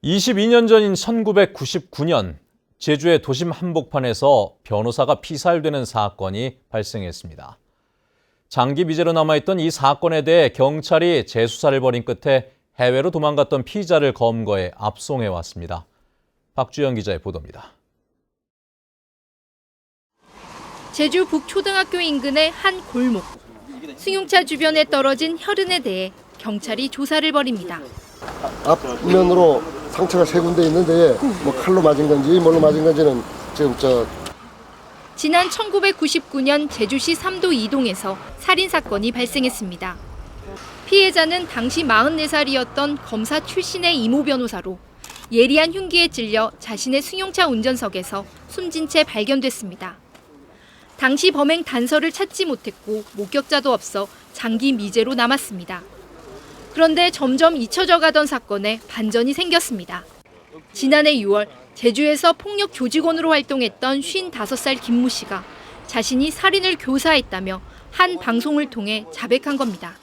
22년 전인 1999년 제주의 도심 한복판에서 변호사가 피살되는 사건이 발생했습니다. 장기 미제로 남아있던 이 사건에 대해 경찰이 재수사를 벌인 끝에 해외로 도망갔던 피의자를 검거해 압송해왔습니다. 박주영 기자의 보도입니다. 제주 북초등학교 인근의 한 골목. 승용차 주변에 떨어진 혈흔에 대해 경찰이 조사를 벌입니다. 앞면으로 상처가 3군데 있는데 뭐 칼로 맞은 건지 뭘로 맞은 건지는 지금 지난 1999년 제주시 삼도 이동에서 살인 사건이 발생했습니다. 피해자는 당시 44살이었던 검사 출신의 이모 변호사로 예리한 흉기에 찔려 자신의 승용차 운전석에서 숨진 채 발견됐습니다. 당시 범행 단서를 찾지 못했고 목격자도 없어 장기 미제로 남았습니다. 그런데 점점 잊혀져 가던 사건에 반전이 생겼습니다. 지난해 6월 제주에서 폭력 조직원으로 활동했던 55살 김모 씨가 자신이 살인을 교사했다며 한 방송을 통해 자백한 겁니다.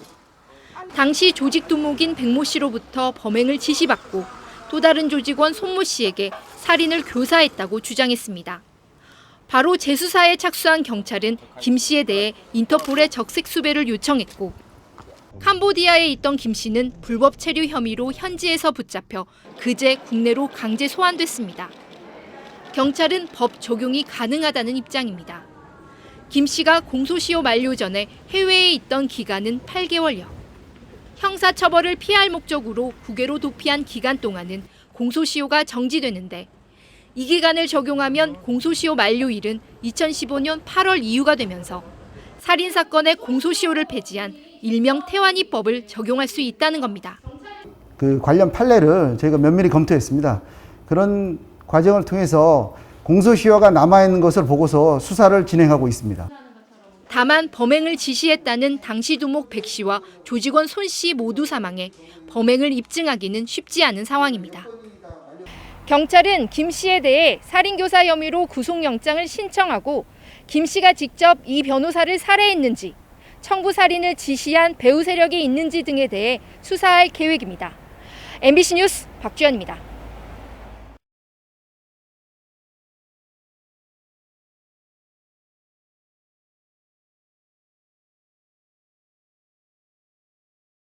당시 조직 두목인 백모 씨로부터 범행을 지시받고 또 다른 조직원 손모 씨에게 살인을 교사했다고 주장했습니다. 바로 재수사에 착수한 경찰은 김 씨에 대해 인터폴에 적색 수배를 요청했고 캄보디아에 있던 김 씨는 불법 체류 혐의로 현지에서 붙잡혀 그제 국내로 강제 소환됐습니다. 경찰은 법 적용이 가능하다는 입장입니다. 김 씨가 공소시효 만료 전에 해외에 있던 기간은 8개월여. 형사처벌을 피할 목적으로 국외로 도피한 기간 동안은 공소시효가 정지되는데 이 기간을 적용하면 공소시효 만료일은 2015년 8월 이후가 되면서 살인사건의 공소시효를 폐지한 일명 태완이법을 적용할 수 있다는 겁니다. 그 관련 판례를 저희가 면밀히 검토했습니다. 그런 과정을 통해서 공소시효가 남아있는 것을 보고서 수사를 진행하고 있습니다. 다만 범행을 지시했다는 당시 두목 백 씨와 조직원 손 씨 모두 사망해 범행을 입증하기는 쉽지 않은 상황입니다. 경찰은 김 씨에 대해 살인교사 혐의로 구속영장을 신청하고 김 씨가 직접 이 변호사를 살해했는지, 청부 살인을 지시한 배후 세력이 있는지 등에 대해 수사할 계획입니다. MBC 뉴스 박주연입니다.